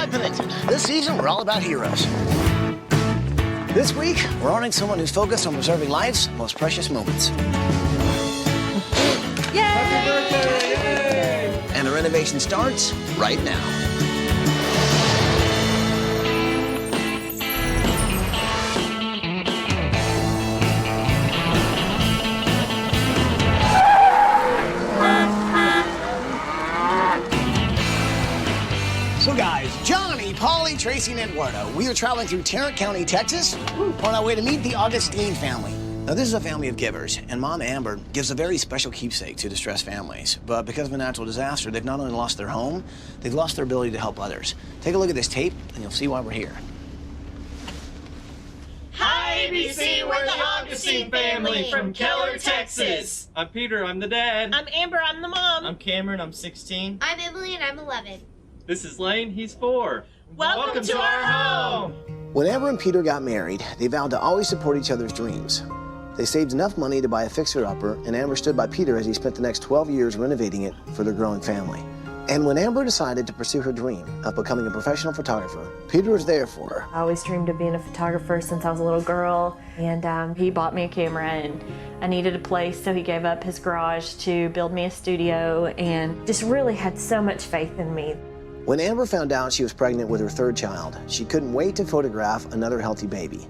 Live Pennington. This season, we're all about heroes. This week, we're honoring someone who's focused on preserving life's most precious moments. Yay! Happy birthday! Yay! And the renovation starts right now. So guys, Johnny, Polly, Tracy, and Eduardo, we are traveling through Tarrant County, Texas, on our way to meet the Augustine family. Now, this is a family of givers, and Mom Amber gives a very special keepsake to distressed families. But because of a natural disaster, they've not only lost their home, they've lost their ability to help others. Take a look at this tape, and you'll see why we're here. Hi, ABC, we're the Augustine family from Keller, Texas. I'm Peter, I'm the dad. I'm Amber, I'm the mom. I'm Cameron, I'm 16. I'm Emily and I'm 11. This is Lane, he's 4. Welcome to our home. When Amber and Peter got married, they vowed to always support each other's dreams. They saved enough money to buy a fixer-upper, and Amber stood by Peter as he spent the next 12 years renovating it for their growing family. And when Amber decided to pursue her dream of becoming a professional photographer, Peter was there for her. I always dreamed of being a photographer since I was a little girl, and he bought me a camera, and I needed a place, so he gave up his garage to build me a studio, and just really had so much faith in me. When Amber found out she was pregnant with her 3rd child, she couldn't wait to photograph another healthy baby.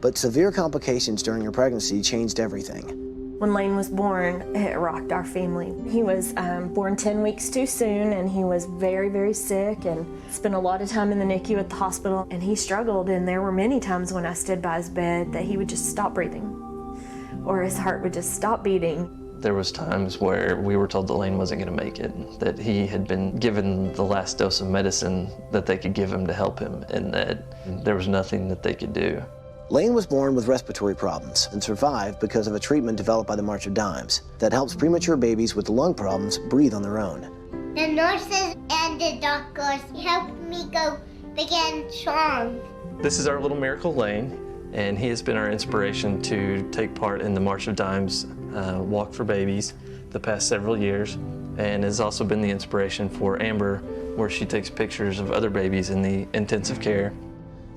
But severe complications during her pregnancy changed everything. When Lane was born, it rocked our family. He was born 10 weeks too soon, and he was very, very sick and spent a lot of time in the NICU at the hospital, and he struggled, and there were many times when I stood by his bed that he would just stop breathing, or his heart would just stop beating. There was times where we were told that Lane wasn't going to make it, that he had been given the last dose of medicine that they could give him to help him, and that there was nothing that they could do. Lane was born with respiratory problems and survived because of a treatment developed by the March of Dimes that helps premature babies with lung problems breathe on their own. The nurses and the doctors helped me go big and strong. This is our little miracle Lane, and he has been our inspiration to take part in the March of Dimes Walk for Babies the past several years, and has also been the inspiration for Amber, where she takes pictures of other babies in the intensive care.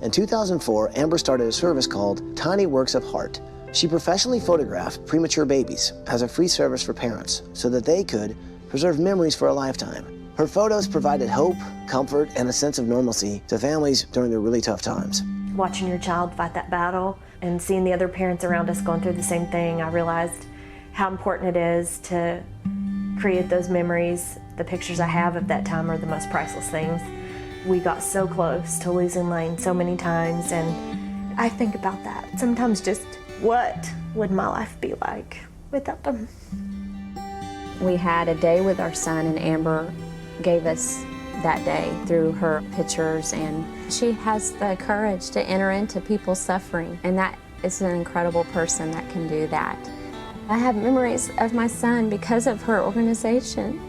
In 2004, Amber started a service called Tiny Works of Heart. She professionally photographed premature babies as a free service for parents so that they could preserve memories for a lifetime. Her photos provided hope, comfort, and a sense of normalcy to families during their really tough times. Watching your child fight that battle and seeing the other parents around us going through the same thing, I realized how important it is to create those memories. The pictures I have of that time are the most priceless things. We got so close to losing Lane so many times, and I think about that. Sometimes just what would my life be like without them? We had a day with our son, and Amber gave us that day through her pictures, and she has the courage to enter into people's suffering, and that is an incredible person that can do that. I have memories of my son because of her organization,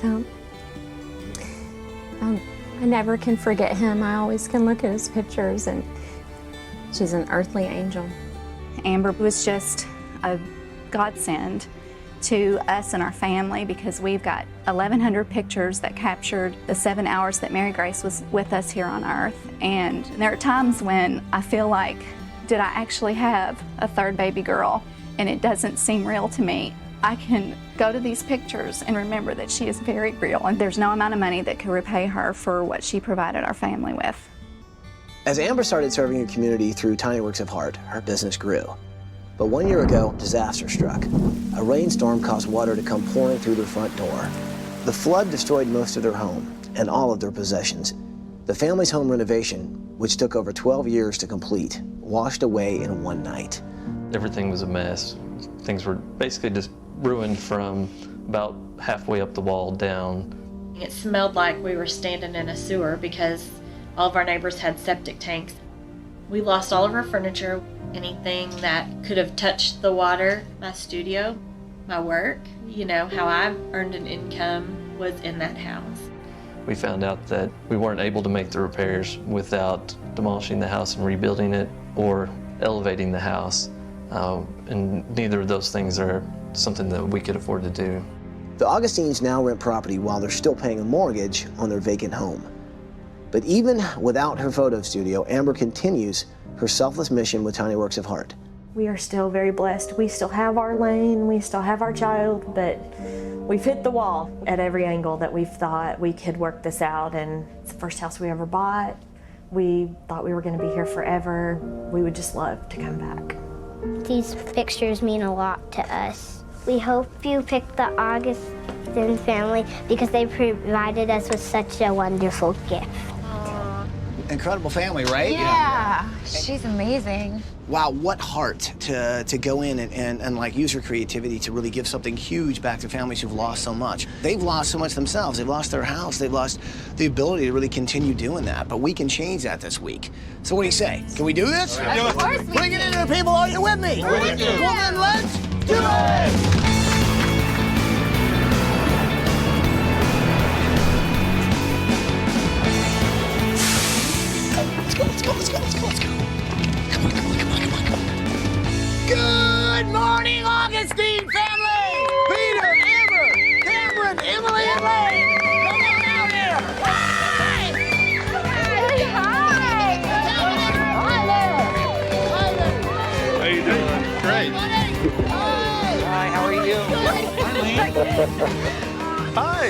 so I never can forget him. I always can look at his pictures, and she's an earthly angel. Amber was just a godsend to us and our family because we've got 1,100 pictures that captured the 7 hours that Mary Grace was with us here on earth. And there are times when I feel like, did I actually have a 3rd baby girl? And it doesn't seem real to me. I can go to these pictures and remember that she is very real, and there's no amount of money that could repay her for what she provided our family with. As Amber started serving her community through Tiny Works of Heart, her business grew. But 1 year ago, disaster struck. A rainstorm caused water to come pouring through their front door. The flood destroyed most of their home and all of their possessions. The family's home renovation, which took over 12 years to complete, washed away in one night. Everything was a mess. Things were basically just ruined from about halfway up the wall down. It smelled like we were standing in a sewer because all of our neighbors had septic tanks. We lost all of our furniture, anything that could have touched the water. My studio, my work, how I earned an income was in that house. We found out that we weren't able to make the repairs without demolishing the house and rebuilding it or elevating the house. And neither of those things are something that we could afford to do. The Augustines now rent property while they're still paying a mortgage on their vacant home. But even without her photo studio, Amber continues her selfless mission with Tiny Works of Heart. We are still very blessed. We still have our lane, we still have our child, but we've hit the wall at every angle that we've thought we could work this out. And it's the first house we ever bought. We thought we were going to be here forever. We would just love to come back. These pictures mean a lot to us. We hope you pick the Augustine family because they provided us with such a wonderful gift. Incredible family, right? Yeah, she's amazing. Wow, what heart to go in and like use her creativity to really give something huge back to families who've lost so much. They've lost so much themselves. They've lost their house. They've lost the ability to really continue doing that. But we can change that this week. So what do you say? Can we do this? Of course we Bring it in there, people. Are you with me? We're with you. Well, then let's do it! Let's go. Good morning, Augustine family! Peter, Amber, Cameron, Emily, and Lane! Come on out here! Hi! How you doing? Great. Hi, how are you? Hi.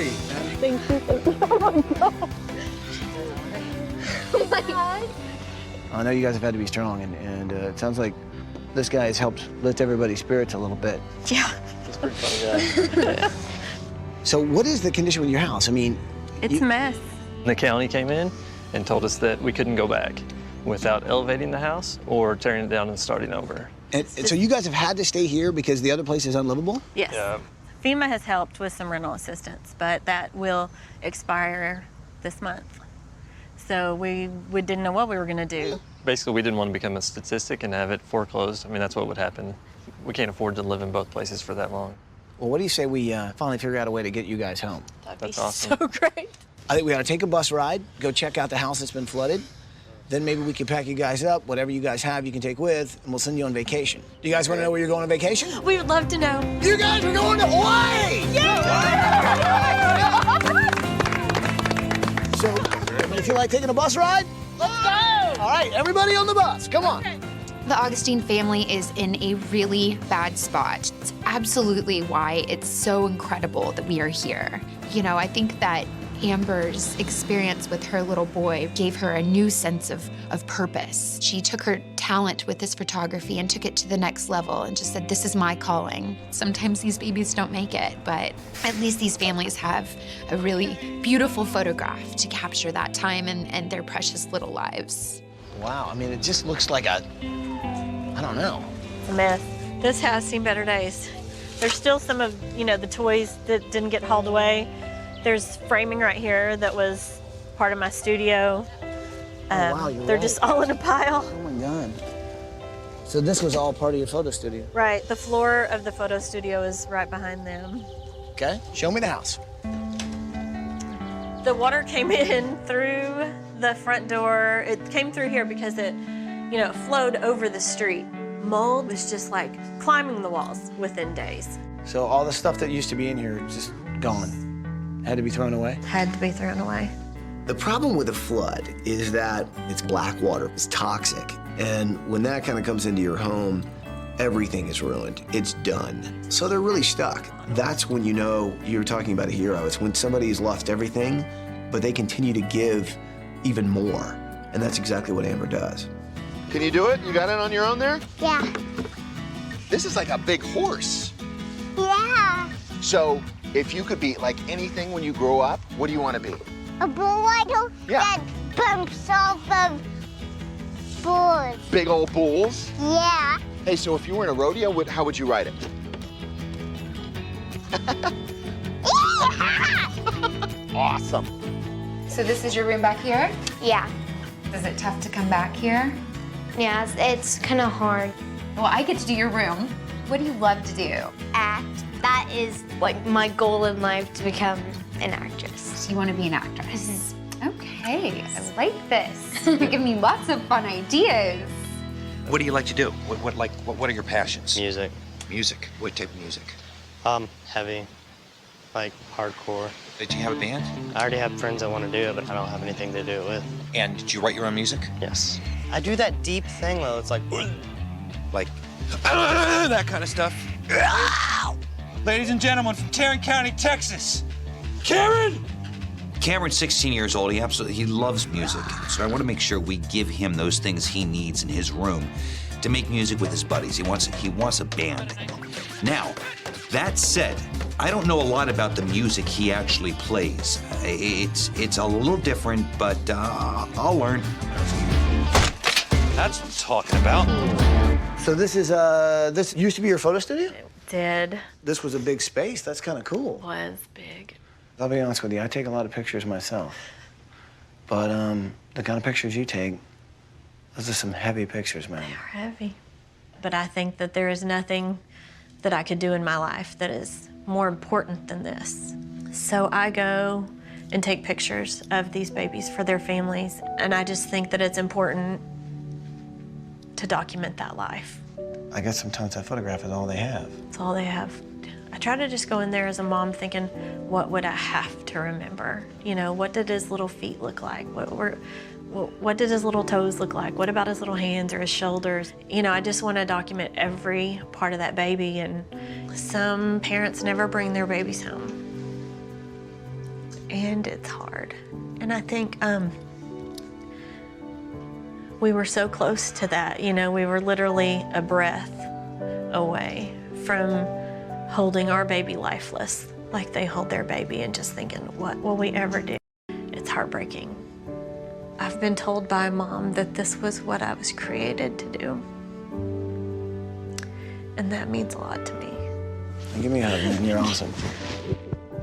I know you guys have had to be strong, and it sounds like this guy has helped lift everybody's spirits a little bit. Yeah. It's pretty funny guy. So what is the condition with your house? I mean, It's a mess. The county came in and told us that we couldn't go back without elevating the house or tearing it down and starting over. and so you guys have had to stay here because the other place is unlivable? Yes. Yeah. FEMA has helped with some rental assistance, but that will expire this month. So we didn't know what we were going to do. Basically, we didn't want to become a statistic and have it foreclosed. I mean, that's what would happen. We can't afford to live in both places for that long. Well, what do you say we finally figure out a way to get you guys home? That's awesome. So great. I think we ought to take a bus ride, go check out the house that's been flooded. Then maybe we can pack you guys up. Whatever you guys have, you can take with, and we'll send you on vacation. Do you guys want to know where you're going on vacation? We would love to know. You guys are going to Hawaii! So, everybody feel like taking a bus ride? Let's go! All right, everybody on the bus, come on. The Augustine family is in a really bad spot. It's absolutely why it's so incredible that we are here. You know, I think that Amber's experience with her little boy gave her a new sense of purpose. She took her talent with this photography and took it to the next level and just said, this is my calling. Sometimes these babies don't make it, but at least these families have a really beautiful photograph to capture that time and their precious little lives. Wow, I mean, it just looks like a, I don't know. It's a mess. This has seen better days. There's still some of, the toys that didn't get hauled away. There's framing right here that was part of my studio. Wow, you're they're right. just all in a pile. Oh my God. So this was all part of your photo studio? Right, the floor of the photo studio is right behind them. Okay, show me the house. The water came in through the front door. It came through here because it flowed over the street. Mold was just like climbing the walls within days. So all the stuff that used to be in here is just gone. Had to be thrown away? Had to be thrown away. The problem with a flood is that it's black water, it's toxic. And when that kind of comes into your home, everything is ruined. It's done. So they're really stuck. That's when you know you're talking about a hero. It's when somebody's lost everything, but they continue to give even more. And that's exactly what Amber does. Can you do it? You got it on your own there? Yeah. This is like a big horse. Yeah. So if you could be like anything when you grow up, what do you want to be? A bull rider that bumps off of bulls. Big old bulls? Yeah. Hey, so if you were in a rodeo, how would you ride it? Awesome. So this is your room back here? Yeah. Is it tough to come back here? Yeah, it's kind of hard. Well, I get to do your room. What do you love to do? Act. That is like my goal in life, to become an actress. So you want to be an actress? Okay, I like this. You're giving me lots of fun ideas. What do you like to do? What are your passions? Music. Music. What type of music? Heavy. like hardcore. Did you have a band? I already have friends that want to do it, but I don't have anything to do it with. And did you write your own music? Yes. I do that deep thing though. It's like that kind of stuff. Ladies and gentlemen from Tarrant County, Texas, Cameron! Cameron's 16 years old. He loves music. So I want to make sure we give him those things he needs in his room to make music with his buddies. He wants a band. Now, that said, I don't know a lot about the music he actually plays. It's a little different, but I'll learn. That's what I'm talking about. So this used to be your photo studio? It did. This was a big space. That's kind of cool. Was big. I'll be honest with you, I take a lot of pictures myself. But the kind of pictures you take, those are some heavy pictures, man. They're heavy. But I think that there is nothing that I could do in my life that is more important than this. So I go and take pictures of these babies for their families, and I just think that it's important to document that life. I guess sometimes that photograph is all they have. It's all they have. I try to just go in there as a mom thinking, what would I have to remember? You know, what did his little feet look like? What did his little toes look like? What about his little hands or his shoulders? You know, I just want to document every part of that baby, and some parents never bring their babies home. And it's hard. And I think we were so close to that. You know, we were literally a breath away from holding our baby lifeless like they hold their baby, and just thinking, what will we ever do? It's heartbreaking. I've been told by Mom that this was what I was created to do. And that means a lot to me. Give me a hug, man. You're awesome.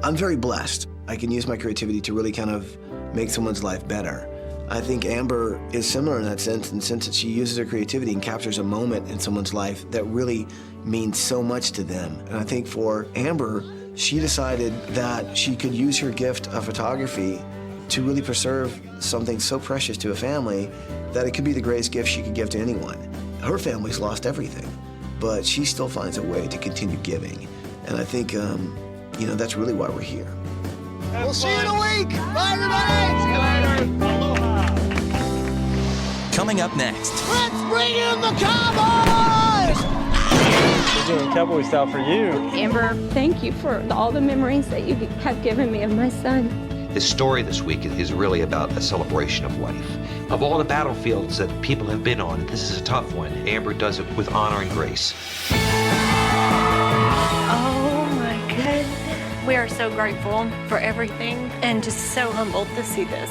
I'm very blessed. I can use my creativity to really kind of make someone's life better. I think Amber is similar in that sense, in the sense that she uses her creativity and captures a moment in someone's life that really means so much to them. And I think for Amber, she decided that she could use her gift of photography to really preserve something so precious to a family that it could be the greatest gift she could give to anyone. Her family's lost everything, but she still finds a way to continue giving. And I think, you know, that's really why we're here. We'll see you in a week. Bye, everybody. See you later. Coming up next. Let's bring in the Cowboys! We're doing cowboy style for you. Amber, thank you for all the memories that you have given me of my son. The story this week is really about a celebration of life. Of all the battlefields that people have been on, this is a tough one. Amber does it with honor and grace. Oh my goodness. We are so grateful for everything and just so humbled to see this.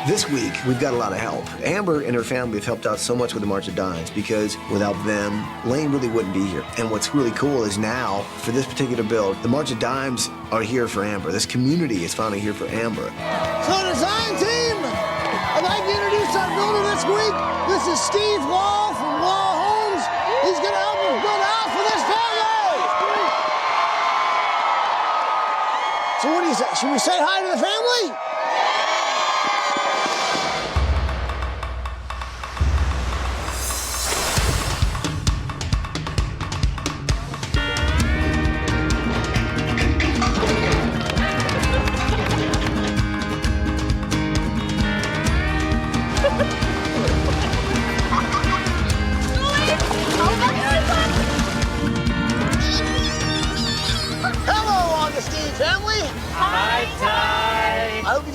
This week, we've got a lot of help. Amber and her family have helped out so much with the March of Dimes because without them, Lane really wouldn't be here. And what's really cool is now, for this particular build, the March of Dimes are here for Amber. This community is finally here for Amber. So design team, I'd like to introduce our builder this week. This is Steve Wall from Wall Homes. He's gonna help us build a house for this family. So what do you say? Should we say hi to the family?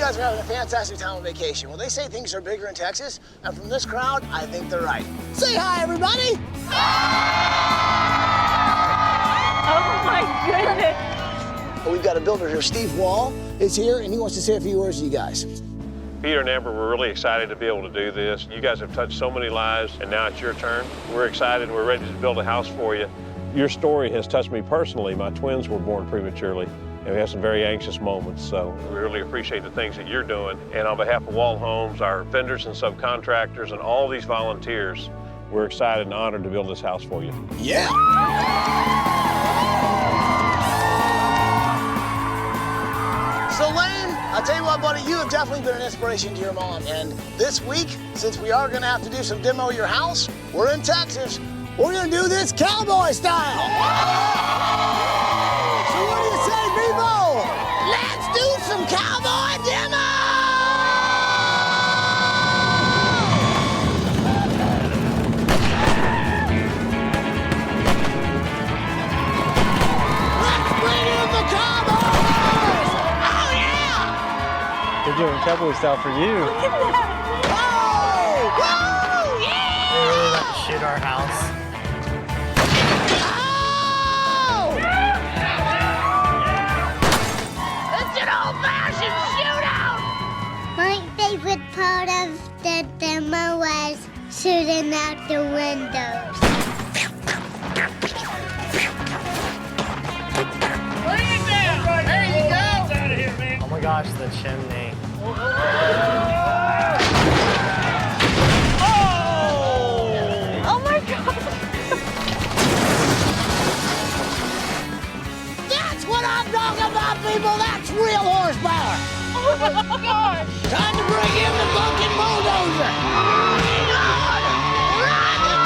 Are having a fantastic time on vacation. Well, they say things are bigger in Texas, and from this crowd, I think they're right. Say hi, everybody! Oh my goodness. We've got a builder here, Steve Wall is here, and he wants to say a few words to you guys. Peter and Amber, we're really excited to be able to do this. You guys have touched so many lives, and now it's your turn. We're excited. We're ready to build a house for you. Your story has touched me personally. My twins were born prematurely, and we had some very anxious moments, so we really appreciate the things that you're doing. And on behalf of Wall Homes, our vendors and subcontractors, and all these volunteers, we're excited and honored to build this house for you. Yeah! So Lane, I'll tell you what, buddy, you have definitely been an inspiration to your mom. And this week, since we are gonna have to do some demo of your house, we're in Texas. We're gonna do this cowboy style. So what do you say, Bevo? Let's do some cowboy demo! Let's bring in the cowboys! Oh yeah! They're doing cowboy style for you. Look at that! Whoa! Woo! Yeah! They really like to shoot our house. My favorite part of the demo was shooting out the windows. There you go! Oh my gosh, the chimney. Oh my God! That's what I'm talking about, people! That's real horsepower! Oh my God! Time to bring in the fucking bulldozer! Oh my God! Run the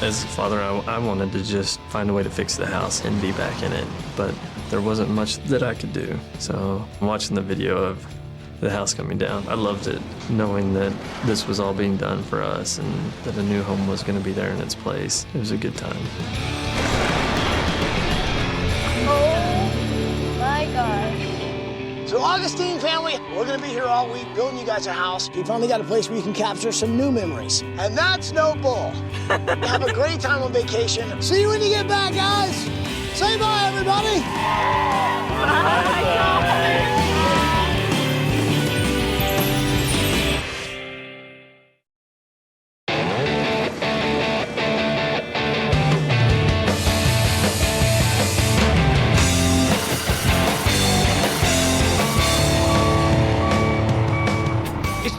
As a father, I wanted to just find a way to fix the house and be back in it, but there wasn't much that I could do. So watching the video of the house coming down, I loved it, knowing that this was all being done for us and that a new home was going to be there in its place. It was a good time. Oh my gosh. So Augustine family, we're gonna be here all week building you guys a house. You finally got a place where you can capture some new memories. And that's no bull. Have a great time on vacation. See you when you get back, guys. Say bye, everybody. Bye.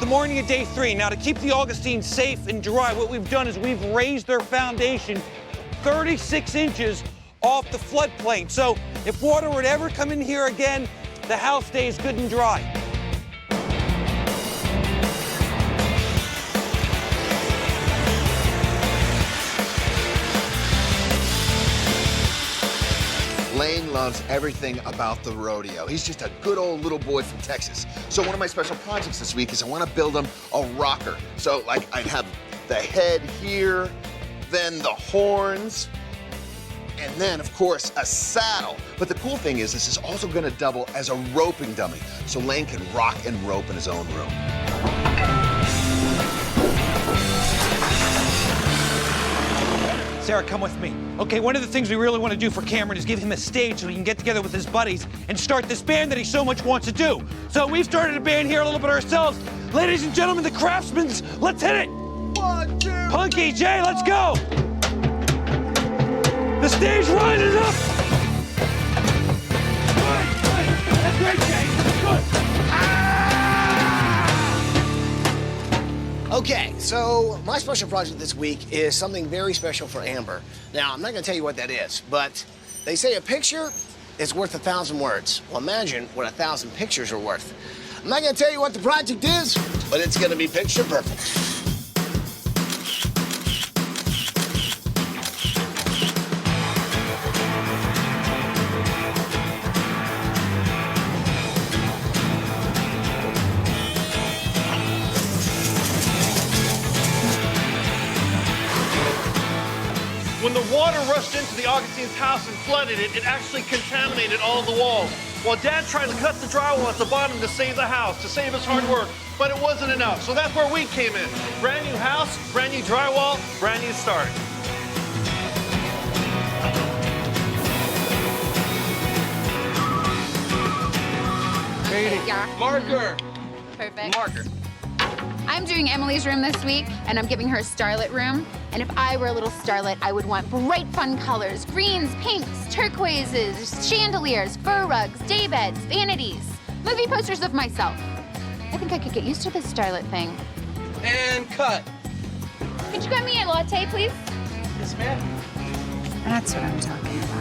Morning of day 3. Now, to keep the Augustines safe and dry, what we've done is we've raised their foundation 36 inches off the floodplain. So if water would ever come in here again, the house stays good and dry. Lane loves everything about the rodeo. He's just a good old little boy from Texas. So one of my special projects this week is I want to build him a rocker. So like I'd have the head here, then the horns, and then of course a saddle. But the cool thing is this is also going to double as a roping dummy. So Lane can rock and rope in his own room. Sarah, come with me. Okay, one of the things we really want to do for Cameron is give him a stage so he can get together with his buddies and start this band that he so much wants to do. So we've started a band here a little bit ourselves. Ladies and gentlemen, the Craftsmans, let's hit it. 1, 2. Punky, Jay, let's go. The stage rises up. That's great, Jay. Good. Okay, so my special project this week is something very special for Amber. Now, I'm not gonna tell you what that is, but they say a picture is worth 1,000 words. Well, imagine what 1,000 pictures are worth. I'm not gonna tell you what the project is, but it's gonna be picture perfect. When the water rushed into the Augustines' house and flooded it, it actually contaminated all the walls. Well, Dad tried to cut the drywall at the bottom to save the house, to save his hard work, but it wasn't enough. So that's where we came in. Brand new house, brand new drywall, brand new start. Yeah. Marker. Perfect. Marker. I'm doing Emily's room this week, and I'm giving her a starlet room. And if I were a little starlet, I would want bright, fun colors, greens, pinks, turquoises, chandeliers, fur rugs, day beds, vanities, movie posters of myself. I think I could get used to this starlet thing. And cut. Could you get me a latte, please? Yes, ma'am. That's what I'm talking about.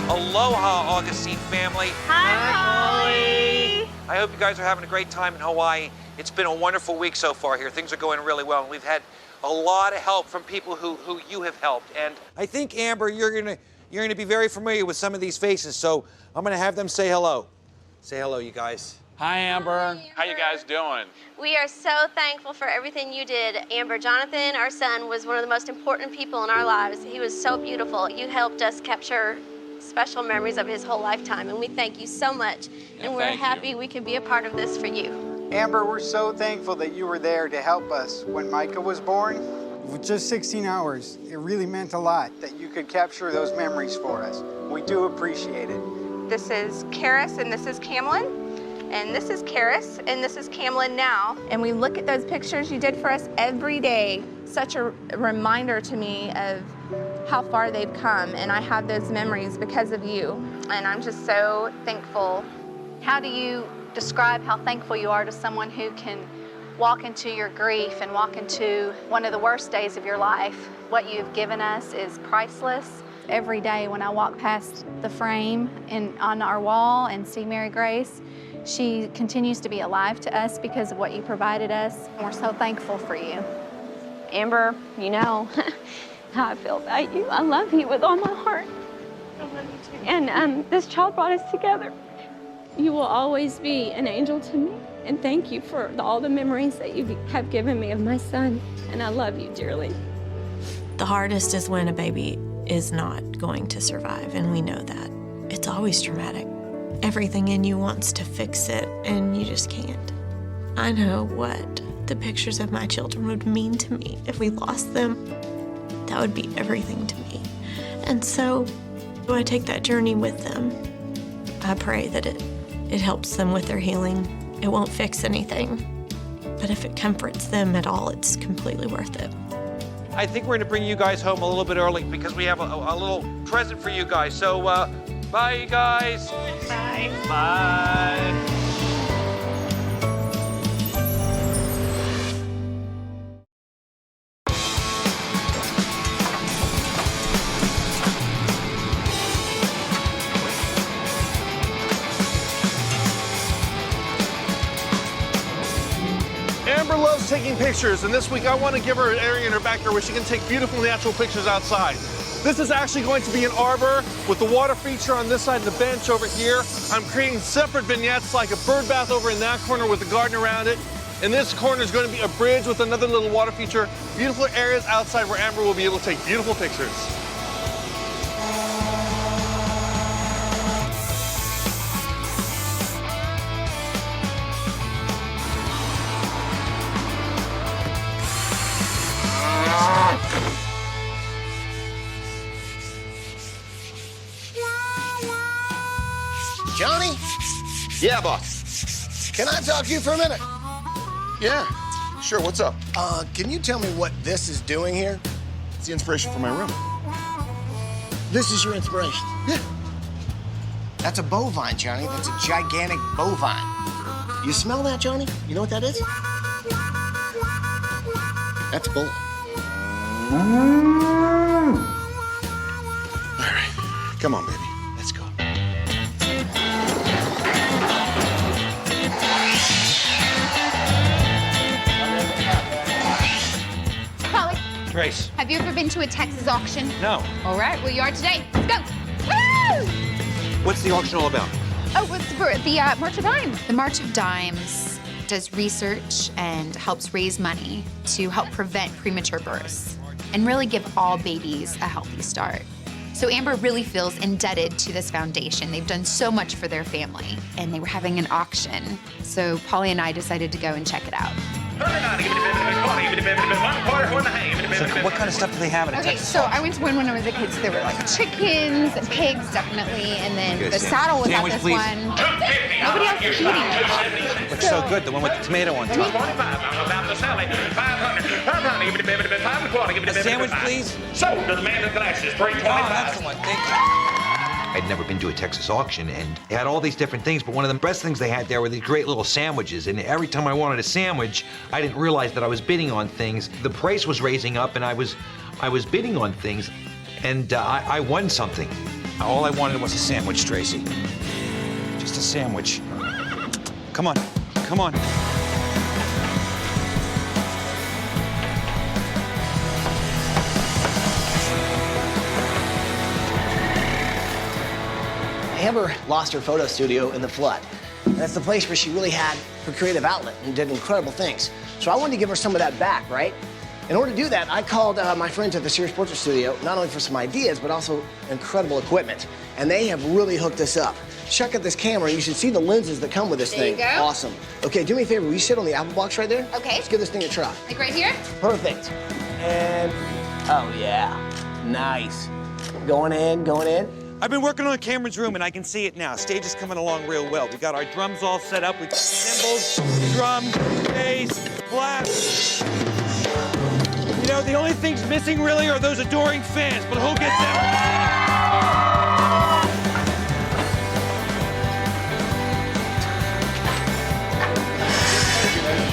Aloha, Augustine family. Hi, Holly. I hope you guys are having a great time in Hawaii. It's been a wonderful week so far here. Things are going really well, and we've had a lot of help from people who you have helped. And I think, Amber, you're gonna be very familiar with some of these faces, so I'm gonna have them say hello. Say hello, you guys. Hi, Amber. Hi, Amber. How you guys doing? We are so thankful for everything you did. Amber, Jonathan, our son, was one of the most important people in our lives. He was so beautiful. You helped us capture special memories of his whole lifetime, and we thank you so much. And we're happy we could be a part of this for you. Amber, we're so thankful that you were there to help us when Micah was born. With just 16 hours, it really meant a lot that you could capture those memories for us. We do appreciate it. This is Karis and this is Camlin. And this is Karis, and this is Camlin now. And we look at those pictures you did for us every day. Such a reminder to me of how far they've come, and I have those memories because of you. And I'm just so thankful. How do you describe how thankful you are to someone who can walk into your grief and walk into one of the worst days of your life? What you've given us is priceless. Every day when I walk past the frame on our wall and see Mary Grace, she continues to be alive to us because of what you provided us. And we're so thankful for you. Amber, you know how I feel about you. I love you with all my heart. I love you too. And this child brought us together. You will always be an angel to me. And thank you for all the memories that you have given me of my son. And I love you dearly. The hardest is when a baby is not going to survive, and we know that. It's always traumatic. Everything in you wants to fix it, and you just can't. I know what the pictures of my children would mean to me if we lost them. That would be everything to me. And so I take that journey with them. I pray that it helps them with their healing. It won't fix anything, but if it comforts them at all, it's completely worth it. I think we're gonna bring you guys home a little bit early because we have a little present for you guys. So, bye, you guys. Bye. Bye. Amber loves taking pictures, and this week I want to give her an area in her backyard where she can take beautiful natural pictures outside. This is actually going to be an arbor with the water feature on this side and the bench over here. I'm creating separate vignettes like a bird bath over in that corner with a garden around it. And this corner is going to be a bridge with another little water feature. Beautiful areas outside where Amber will be able to take beautiful pictures. Johnny? Yeah, boss. Can I talk to you for a minute? Yeah, sure, what's up? Can you tell me what this is doing here? It's the inspiration for my room. This is your inspiration? Yeah. That's a bovine, Johnny. That's a gigantic bovine. You smell that, Johnny? You know what that is? That's bull. All right, come on, baby. Let's go. Polly, Trace. Have you ever been to a Texas auction? No. All right, well, you are today. Let's go. Woo! What's the auction all about? Oh, it's for the March of Dimes. The March of Dimes does research and helps raise money to help prevent premature births and really give all babies a healthy start. So Amber really feels indebted to this foundation. They've done so much for their family, and they were having an auction. So Polly and I decided to go and check it out. So what kind of stuff do they have in a Okay, Texas so I went to one when I was a kid. So there were like chickens and pigs, definitely, and then the saddle was at Sandwich, this please. one. Nobody else is eating it. Looks so good, the one with the tomato on top. A sandwich, please. Sold to the man in glasses, Oh, that's the one, thank you. I'd never been to a Texas auction, and they had all these different things, but one of the best things they had there were these great little sandwiches, and every time I wanted a sandwich, I didn't realize that I was bidding on things. The price was raising up, and I was bidding on things, and I won something. All I wanted was a sandwich, Tracy. Just a sandwich. Come on, come on. Amber lost her photo studio in the flood. And that's the place where she really had her creative outlet and did incredible things. So I wanted to give her some of that back, right? In order to do that, I called my friends at the Sears Portrait Studio, not only for some ideas, but also incredible equipment. And they have really hooked us up. Check out this camera. You should see the lenses that come with this There you thing. go. Awesome. Okay, do me a favor. Will you sit on the apple box right there? Okay. Let's give this thing a try. Like right here? Perfect. And, oh yeah, nice. Going in, going in. I've been working on Cameron's room, and I can see it now. Stage is coming along real well. We got our drums all set up. We got cymbals, drums, bass, blast. You know, the only things missing really are those adoring fans, but he'll get them.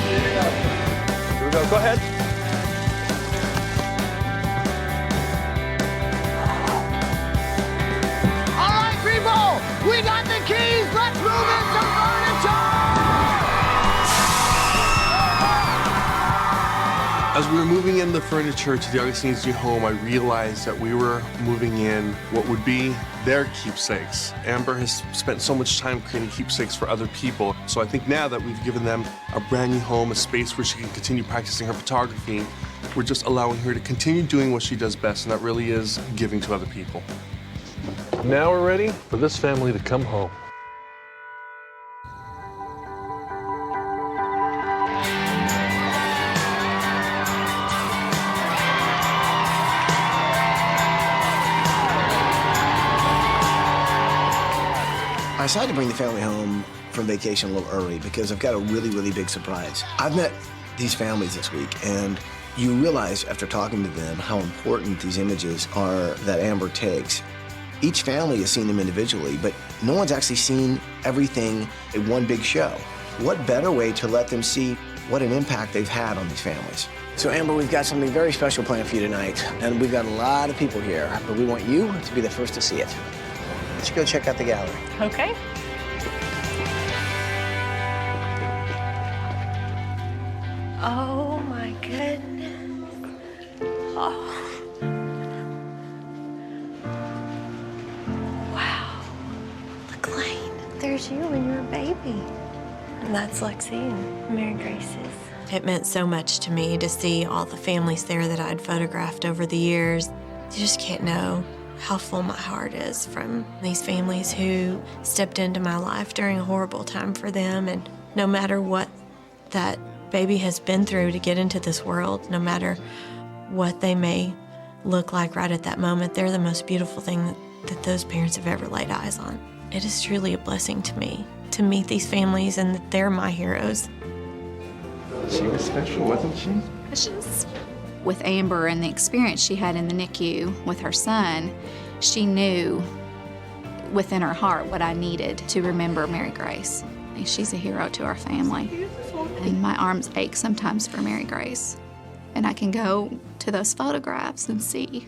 Here we go. Go ahead. All right, people, we got the keys. Let's move in some furniture. As we were moving in the furniture to the Augustines' new home, I realized that we were moving in what would be their keepsakes. Amber has spent so much time creating keepsakes for other people. So I think now that we've given them a brand new home, a space where she can continue practicing her photography, we're just allowing her to continue doing what she does best, and that really is giving to other people. Now we're ready for this family to come home. I decided to bring the family home from vacation a little early because I've got a really, really big surprise. I've met these families this week, and you realize after talking to them how important these images are that Amber takes. Each family has seen them individually, but no one's actually seen everything in one big show. What better way to let them see what an impact they've had on these families? So Amber, we've got something very special planned for you tonight, and we've got a lot of people here, but we want you to be the first to see it. Let's go check out the gallery. Okay. Oh my goodness. Oh. Wow. Look, Lane, there's you and your baby. And that's Lexi and Mary Grace's. It meant so much to me to see all the families there that I'd photographed over the years. You just can't know how full my heart is from these families who stepped into my life during a horrible time for them. And no matter what that baby has been through to get into this world, no matter what they may look like right at that moment, they're the most beautiful thing that those parents have ever laid eyes on. It is truly a blessing to me to meet these families and that they're my heroes. She was special, wasn't she? Precious. With Amber and the experience she had in the NICU with her son, she knew within her heart what I needed to remember Mary Grace. And she's a hero to our family. And my arms ache sometimes for Mary Grace. And I can go to those photographs and see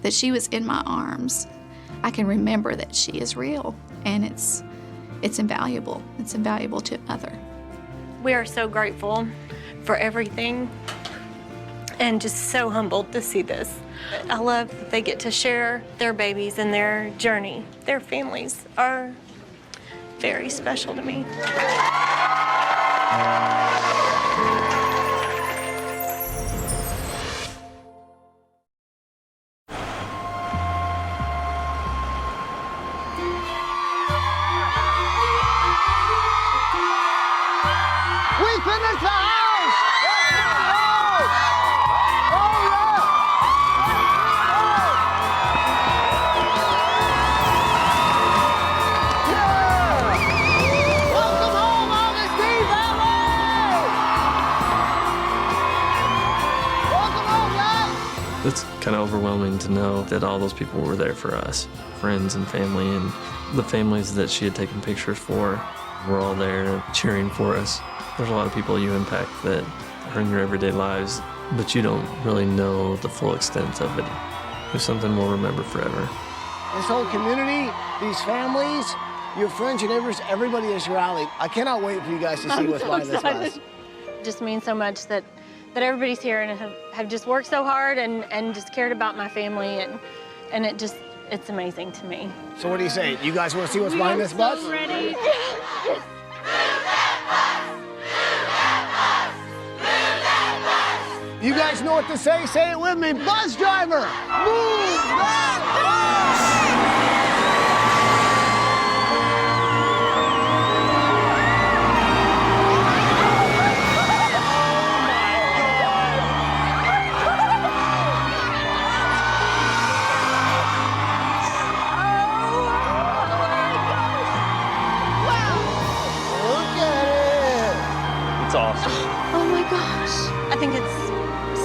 that she was in my arms. I can remember that she is real, and it's invaluable. It's invaluable to other. We are so grateful for everything and just so humbled to see this. I love that they get to share their babies and their journey. Their families are very special to me. We finished the house! Welcome home, Augustine family! Welcome home, guys! It's kind of overwhelming to know that all those people were there for us, friends and family, and the families that she had taken pictures for were all there cheering for us. There's a lot of people you impact that are in your everyday lives, but you don't really know the full extent of it. It's something we'll remember forever. This whole community, these families, your friends, your neighbors, everybody has rallied. I cannot wait for you guys to see what's behind this bus. It just means so much that everybody's here and have just worked so hard and just cared about my family, and it's amazing to me. So what do you say? You guys want to see what's behind this bus? So ready. You guys know what to say? Say it with me. Bus driver, move that bus! Look at it! It's awesome. Oh my gosh. I think it's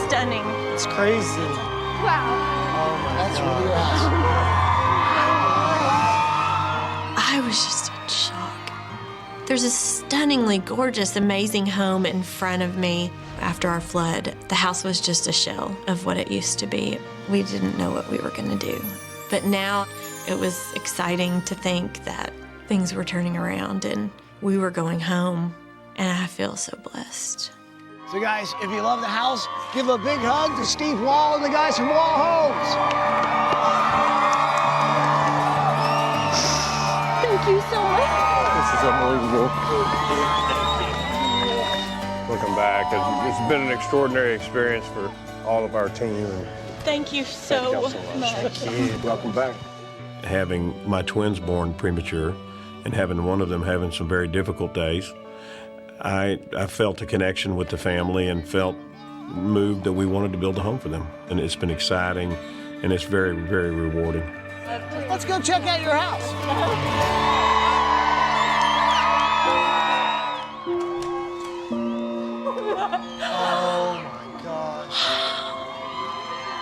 stunning. It's crazy. Wow. Oh my That's God. really your house. I was just in shock. There's a stunningly gorgeous, amazing home in front of me. After our flood, the house was just a shell of what it used to be. We didn't know what we were going to do. But now it was exciting to think that things were turning around and we were going home. And I feel so blessed. So guys, if you love the house, give a big hug to Steve Wall and the guys from Wall Homes. Thank you so much. This is unbelievable. Welcome back. It's been an extraordinary experience for all of our team. And Thank you so much. Thank you. Welcome back. Having my twins born premature and having one of them having some very difficult days, I felt a connection with the family and felt moved that we wanted to build a home for them. And it's been exciting and it's very, very rewarding. Let's go check out your house. Oh my gosh.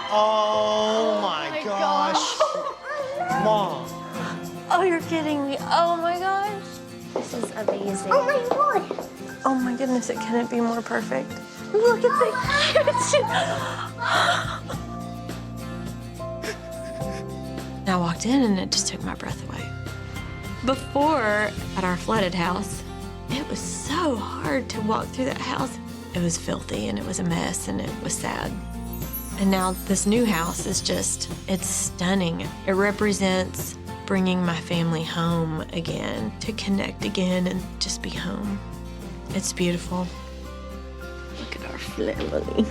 Oh my gosh. Mom. Oh, you're kidding me. Oh my gosh. This is amazing. Oh my God. Oh my goodness, it couldn't be more perfect. Look at the kitchen. I walked in and it just took my breath away. Before, at our flooded house, it was so hard to walk through that house. It was filthy and it was a mess and it was sad. And now this new house is just, it's stunning. It represents bringing my family home again, to connect again and just be home. It's beautiful. Look at our family.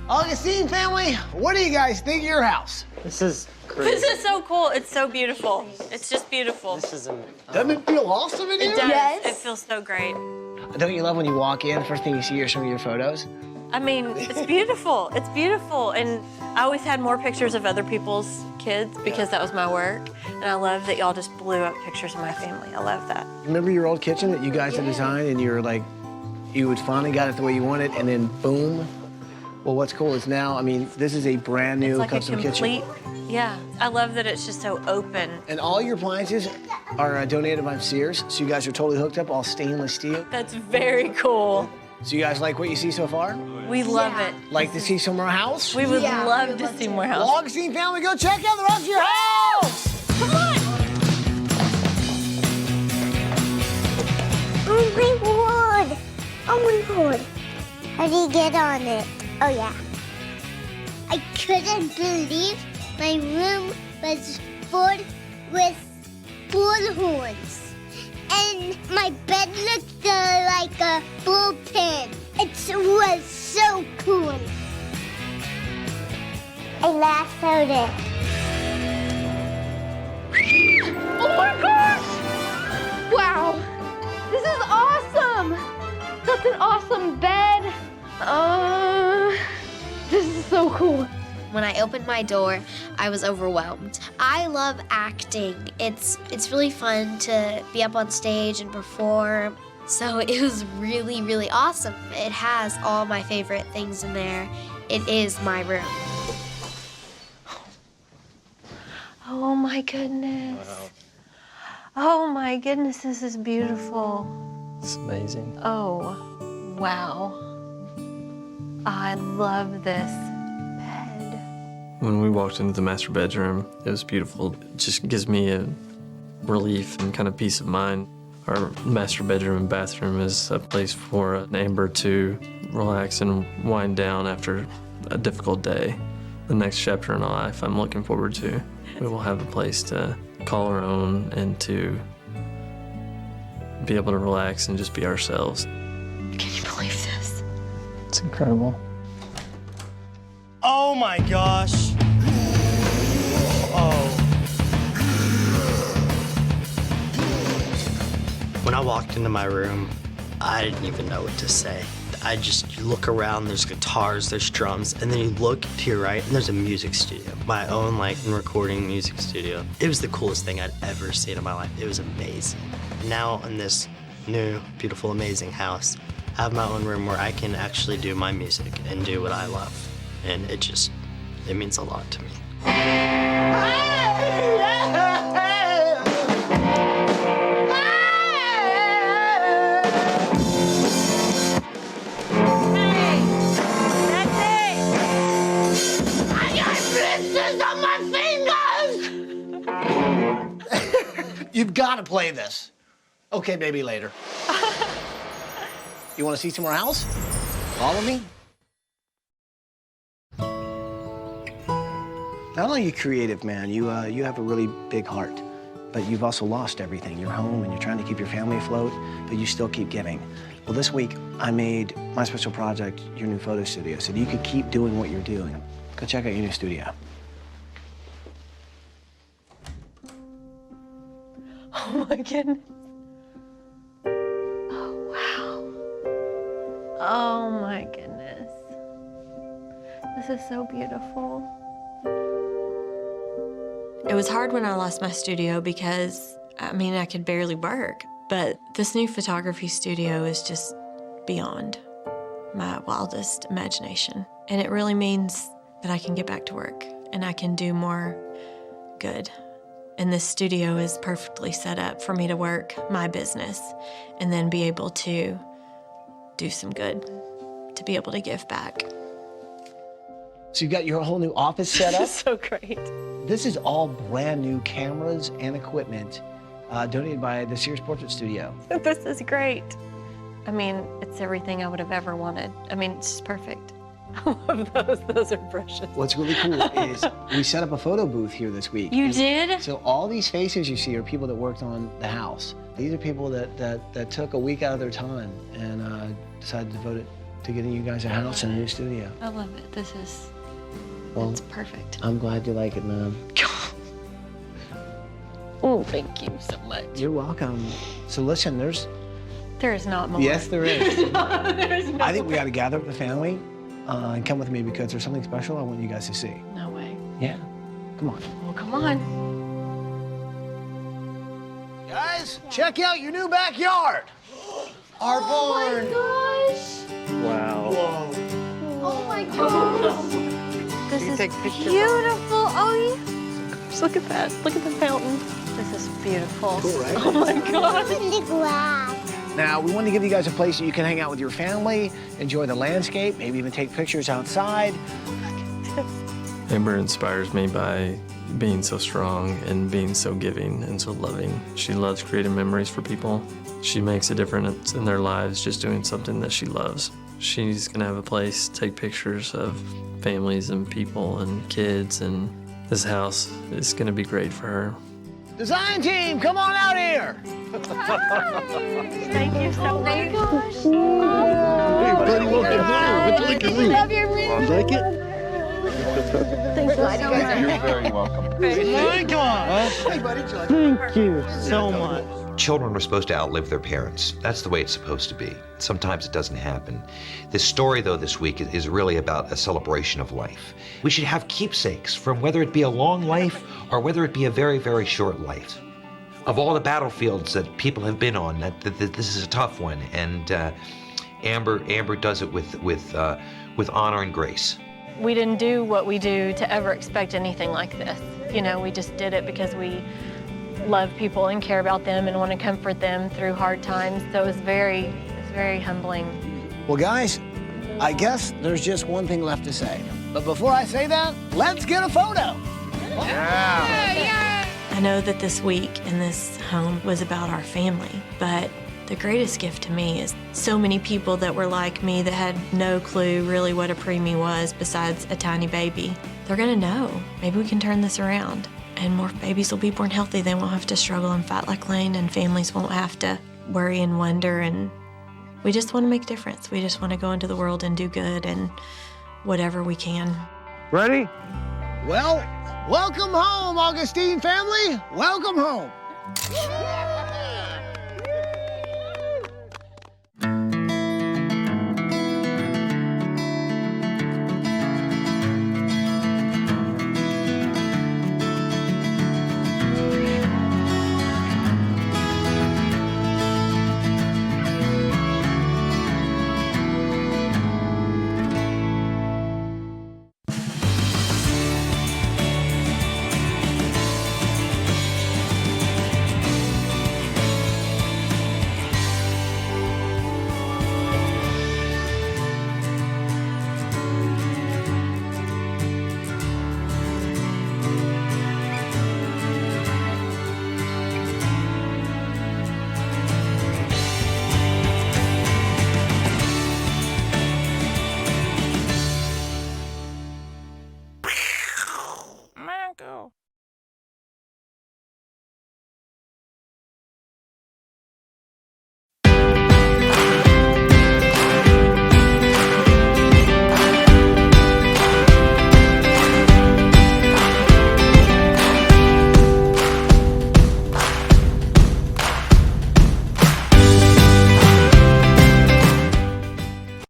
Augustine family, what do you guys think of your house? This is crazy. This is so cool. It's so beautiful. It's just beautiful. This is Doesn't it feel awesome in here? It does. Yes. It feels so great. Don't you love when you walk in, the first thing you see are some of your photos? I mean, it's beautiful. It's beautiful. And I always had more pictures of other people's kids because that was my work. And I love that y'all just blew up pictures of my family. I love that. Remember your old kitchen that you guys had designed and you were like, you would finally got it the way you wanted and then boom. Well, what's cool is now, I mean, this is a brand new It's like custom a complete, kitchen. yeah. I love that it's just so open. And all your appliances are donated by Sears, so you guys are totally hooked up, all stainless steel. That's very cool. So you guys like what you see so far? We love it. Like to see some more house? We would love to see more house. Augustine family, go check out the rest of your house! Come on! Oh my God! Oh my God! How do you get on it? Oh, yeah. I couldn't believe my room was full with bullhorns. And my bed looked like a bullpen. It was so cool. I lassoed it. Oh my gosh! Wow, this is awesome! That's an awesome bed. This is so cool. When I opened my door, I was overwhelmed. I love acting. It's really fun to be up on stage and perform. So it was really, really awesome. It has all my favorite things in there. It is my room. Oh my goodness. Wow. Oh my goodness, this is beautiful. It's amazing. Oh, wow. I love this. When we walked into the master bedroom, it was beautiful. It just gives me a relief and kind of peace of mind. Our master bedroom and bathroom is a place for Amber to relax and wind down after a difficult day. The next chapter in our life I'm looking forward to. We will have a place to call our own and to be able to relax and just be ourselves. Can you believe this? It's incredible. Oh my gosh. Oh. When I walked into my room, I didn't even know what to say. You look around, there's guitars, there's drums, and then you look to your right, and there's a music studio. My own, recording music studio. It was the coolest thing I'd ever seen in my life. It was amazing. Now in this new, beautiful, amazing house, I have my own room where I can actually do my music and do what I love. And it means a lot to me. You've got to play this. Okay, maybe later. You want to see some more house? Follow me. Not only are you creative, man, you have a really big heart, but you've also lost everything. You're home and you're trying to keep your family afloat, but you still keep giving. Well, this week I made my special project your new photo studio so that you could keep doing what you're doing. Go check out your new studio. Oh my goodness. Oh, wow. Oh my goodness. This is so beautiful. It was hard when I lost my studio because, I could barely work. But this new photography studio is just beyond my wildest imagination. And it really means that I can get back to work and I can do more good. And this studio is perfectly set up for me to work my business and then be able to do some good, to be able to give back. So you've got your whole new office set up? So great. This is all brand new cameras and equipment donated by the Sears Portrait Studio. This is great. It's everything I would have ever wanted. It's just perfect. I love those. Those are precious. What's really cool is we set up a photo booth here this week. You did? So all these faces you see are people that worked on the house. These are people that took a week out of their time and decided to devote it to getting you guys a house and a new studio. I love it. This is, it's perfect. I'm glad you like it, man. Oh, thank you so much. You're welcome. So listen, There is not more. Yes, there is. There's not I think we got to gather up the family and come with me because there's something special I want you guys to see. No way. Yeah. Come on. Well, come on. Guys, check out your new backyard. Our barn. Oh my gosh. Wow. Whoa. Oh my gosh. This is beautiful. Oh, yeah. Just look at that. Look at the fountain. This is beautiful. Cool, right? Oh my gosh. Now, we want to give you guys a place that you can hang out with your family, enjoy the landscape, maybe even take pictures outside. Amber inspires me by being so strong and being so giving and so loving. She loves creating memories for people. She makes a difference in their lives just doing something that she loves. She's gonna have a place to take pictures of families and people and kids, and this house is gonna be great for her. Design team, come on out here. Thank you so much. Hey, buddy, welcome home. What'd you like your room? Love your room. You like it? Thanks so much. You're very welcome. Hey, come on. Hey, buddy, Thank you so much. Children are supposed to outlive their parents. That's the way it's supposed to be. Sometimes it doesn't happen. This story, though, this week is really about a celebration of life. We should have keepsakes from whether it be a long life or whether it be a very, very short life. Of all the battlefields that people have been on, this is a tough one, and Amber does it with honor and grace. We didn't do what we do to ever expect anything like this. You know, we just did it because we love people and care about them and want to comfort them through hard times. So it was very humbling. Well, guys, I guess there's just one thing left to say. But before I say that, let's get a photo. Yeah. I know that this week in this home was about our family, but the greatest gift to me is so many people that were like me that had no clue really what a preemie was besides a tiny baby. They're gonna know. Maybe we can turn this around and more babies will be born healthy. They won't have to struggle and fight like Lane, and families won't have to worry and wonder, and we just want to make a difference. We just want to go into the world and do good and whatever we can. Ready? Well, welcome home, Augustine family. Welcome home.